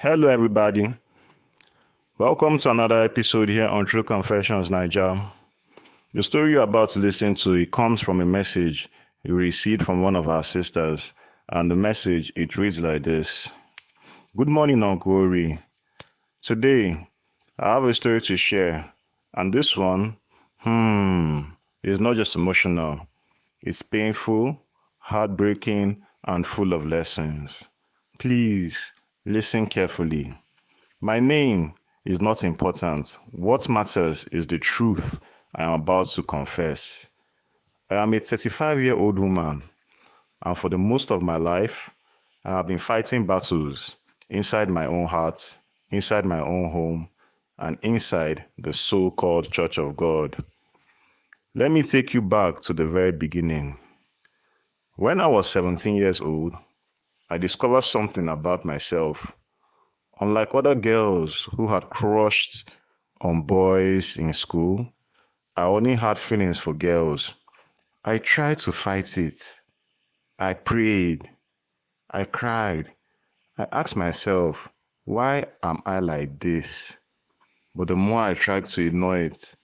Hello, everybody. Welcome to another episode here on True Confessions, Naija. The story you're about to listen to, it comes from a message we received from one of our sisters. And the message, it reads like this. Good morning, Uncle Ori. Today, I have a story to share. And this one, is not just emotional. It's painful, heartbreaking, and full of lessons. Please, listen carefully. My name is not important. What matters is the truth I am about to confess. I am a 35-year-old woman, and for the most of my life, I have been fighting battles inside my own heart, inside my own home, and inside the so-called Church of God. Let me take you back to the very beginning. When I was 17 years old, I discovered something about myself. Unlike other girls who had crushed on boys in school, I only had feelings for girls. I tried to fight it. I prayed. I cried. I asked myself, why am I like this? But the more I tried to ignore it,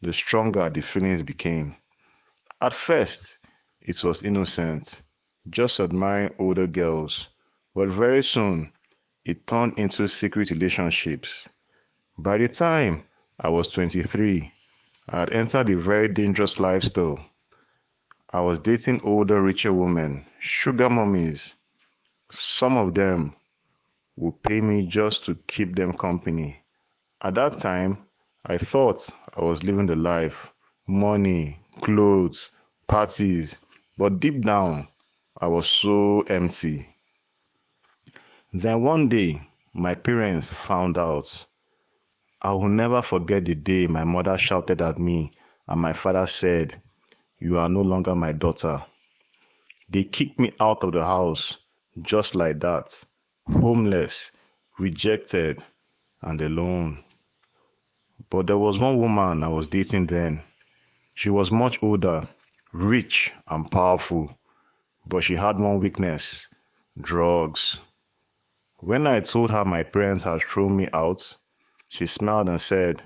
the stronger the feelings became. At first, it was innocent, just admiring older girls. But very soon, it turned into secret relationships. By the time I was 23, I had entered a very dangerous lifestyle. I was dating older, richer women, sugar mummies. Some of them would pay me just to keep them company. At that time, I thought I was living the life. Money, clothes, parties. But deep down, I was so empty. Then one day, my parents found out. I will never forget the day my mother shouted at me and my father said, "You are no longer my daughter." They kicked me out of the house, just like that, homeless, rejected, and alone. But there was one woman I was dating then. She was much older, rich, and powerful, but she had one weakness: drugs. When I told her my parents had thrown me out, she smiled and said,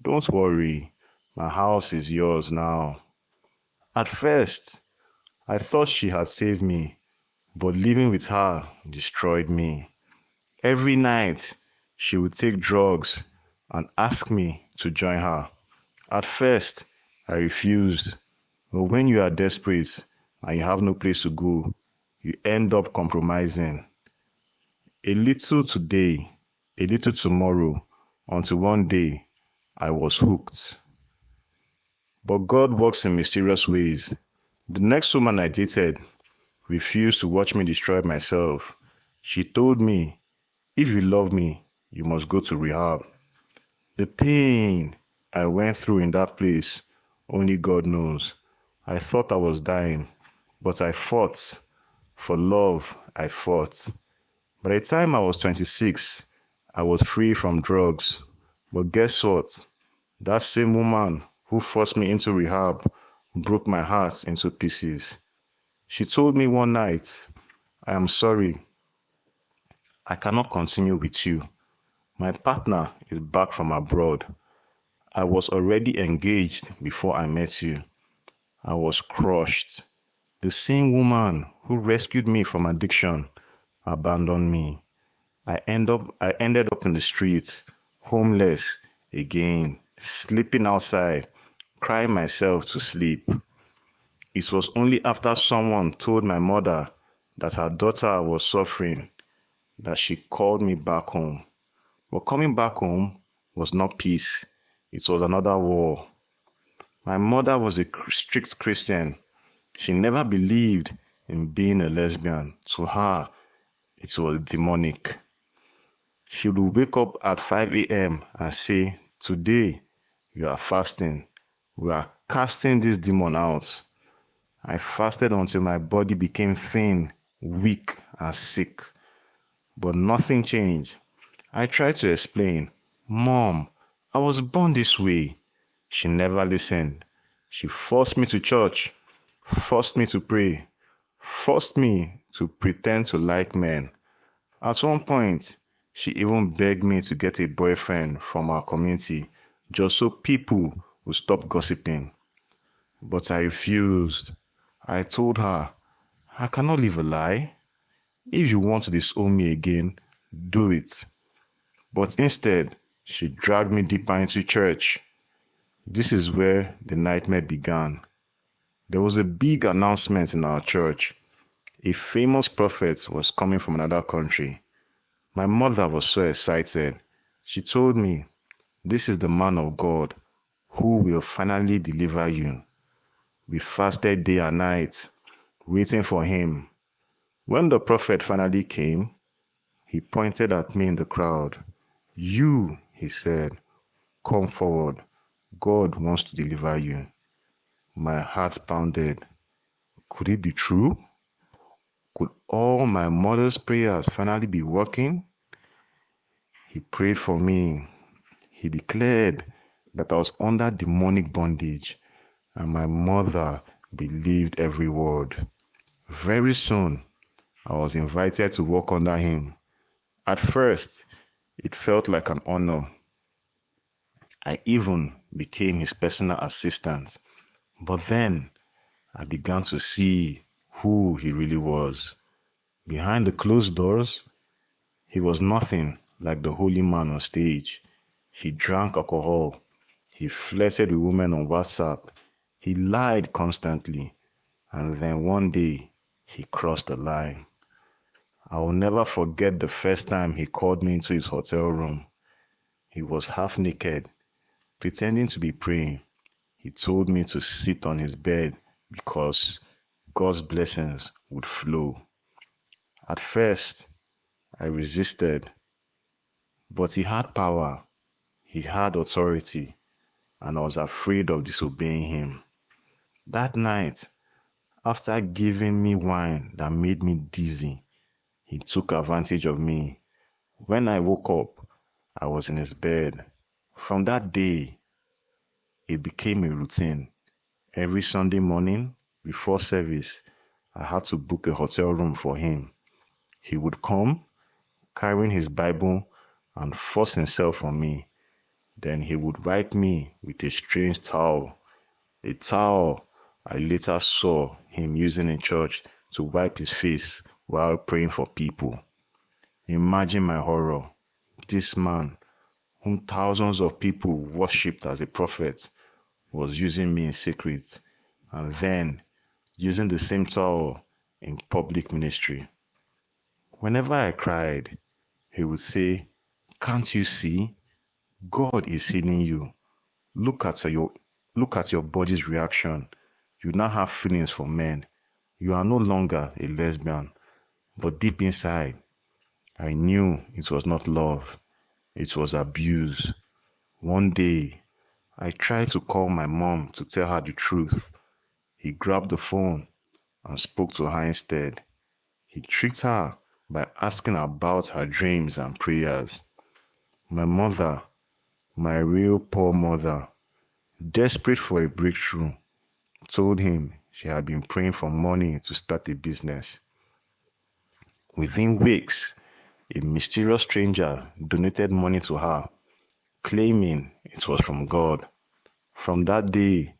"Don't worry, my house is yours now." At first, I thought she had saved me, but living with her destroyed me. Every night, she would take drugs and ask me to join her. At first, I refused, but when you are desperate and you have no place to go, you end up compromising. A little today, a little tomorrow, until one day I was hooked. But God works in mysterious ways. The next woman I dated refused to watch me destroy myself. She told me, "If you love me, you must go to rehab." The pain I went through in that place, only God knows. I thought I was dying, but I fought. For love, I fought. By the time I was 26, I was free from drugs. But guess what? That same woman who forced me into rehab broke my heart into pieces. She told me one night, "I am sorry. I cannot continue with you. My partner is back from abroad. I was already engaged before I met you." I was crushed. The same woman who rescued me from addiction abandoned me. I ended up in the streets, homeless again, sleeping outside, crying myself to sleep. It was only after someone told my mother that her daughter was suffering that she called me back home. But coming back home was not peace. It was another war. My mother was a strict Christian. She never believed in being a lesbian. To her, it was demonic. She would wake up at 5 a.m. and say, "Today, you are fasting. We are casting this demon out." I fasted until my body became thin, weak, and sick. But nothing changed. I tried to explain, "Mom, I was born this way." She never listened. She forced me to church, forced me to pray, forced me to pretend to like men. At one point, She even begged me to get a boyfriend from our community just so people would stop gossiping. But I refused. I told her, I cannot live a lie. If you want to disown me again, do it. But instead, she dragged me deeper into church. This is where the nightmare began. There was a big announcement in our church. A famous prophet was coming from another country. My mother was so excited. She told me, this is the man of God who will finally deliver you. We fasted day and night, waiting for him. When the prophet finally came, he pointed at me in the crowd. You, he said, come forward. God wants to deliver you. My heart pounded. Could it be true? Could all my mother's prayers finally be working? He prayed for me. He declared that I was under demonic bondage, and my mother believed every word. Very soon, I was invited to work under him. At first, it felt like an honor. I even became his personal assistant. But then, I began to see who he really was. Behind the closed doors, he was nothing like the holy man on stage. He drank alcohol. He flirted with women on WhatsApp. He lied constantly. And then one day, he crossed the line. I will never forget the first time he called me into his hotel room. He was half naked, pretending to be praying. He told me to sit on his bed because God's blessings would flow. At first, I resisted, but he had power, he had authority, and I was afraid of disobeying him. That night, after giving me wine that made me dizzy, he took advantage of me. When I woke up, I was in his bed. From that day, it became a routine. Every Sunday morning, before service, I had to book a hotel room for him. He would come, carrying his Bible, and force himself on me. Then he would wipe me with a strange towel, a towel I later saw him using in church to wipe his face while praying for people. Imagine my horror. This man, whom thousands of people worshipped as a prophet, was using me in secret, and then using the same towel in public ministry. Whenever I cried, he would say, "Can't you see? God is healing you. Look at your body's reaction. You now have feelings for men. You are no longer a lesbian." But deep inside, I knew it was not love. It was abuse. One day, I tried to call my mom to tell her the truth. He grabbed the phone and spoke to her instead. He tricked her by asking about her dreams and prayers. My mother, my real poor mother, desperate for a breakthrough, told him she had been praying for money to start a business. Within weeks, a mysterious stranger donated money to her, claiming it was from God. From that day,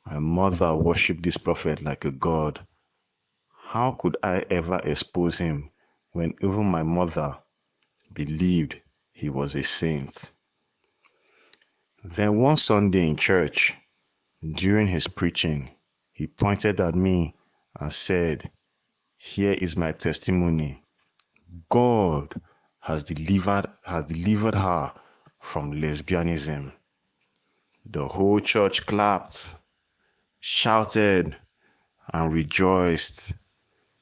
my mother worshipped this prophet like a god. How could I ever expose him when even my mother believed he was a saint? Then one Sunday in church, during his preaching, he pointed at me and said, "Here is my testimony. God has delivered her from lesbianism." The whole church clapped, shouted, and rejoiced.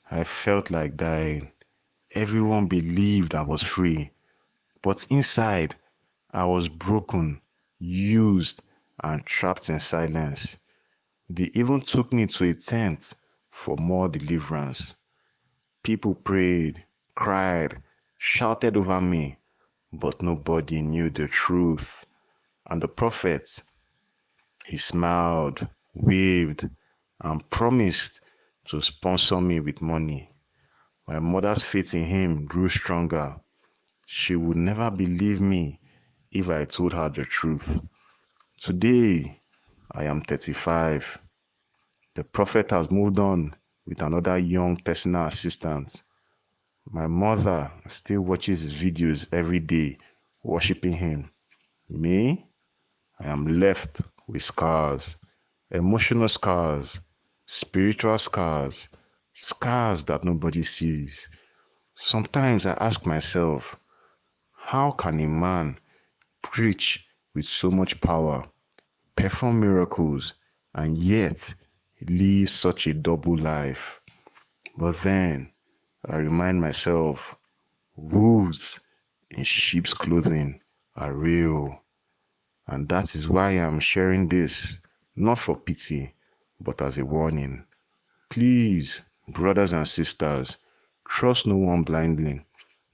I felt like dying. Everyone believed I was free, but inside, I was broken, used, and trapped in silence. They even took me to a tent for more deliverance. People prayed, cried, shouted over me, but nobody knew the truth. And the prophet, he smiled, waved, and promised to sponsor me with money. My mother's faith in him grew stronger. she would never believe me if I told her the truth. Today, I am 35. The prophet has moved on with another young personal assistant. My mother still watches his videos every day, worshiping him. Me, I am left with scars, emotional scars, spiritual scars, scars that nobody sees. Sometimes I ask myself, how can a man preach with so much power, perform miracles, and yet live such a double life? But then I remind myself, wolves in sheep's clothing are real. And that is why I'm sharing this, not for pity, but as a warning. Please, brothers and sisters, trust no one blindly.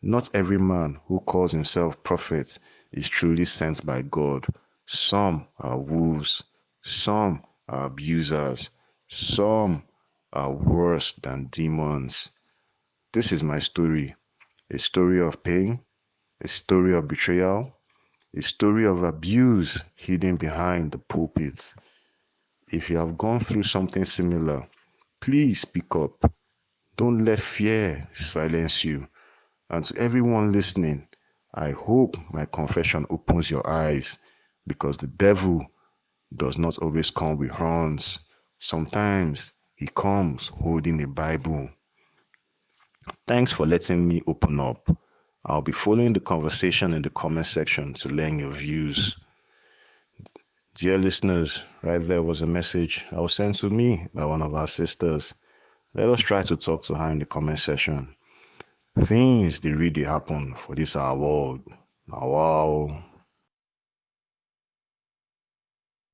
Not every man who calls himself prophet is truly sent by God. Some are wolves, some are abusers, some are worse than demons. This is my story, a story of pain, a story of betrayal, a story of abuse hidden behind the pulpit. If you have gone through something similar, please speak up. Don't let fear silence you. And to everyone listening, I hope my confession opens your eyes, because the devil does not always come with horns. Sometimes he comes holding a Bible. Thanks for letting me open up. I'll be following the conversation in the comment section to learn your views. Dear listeners, right there was a message that was sent to me by one of our sisters. Let us try to talk to her in the comment section. Things they really happen for this our world. Now, wow.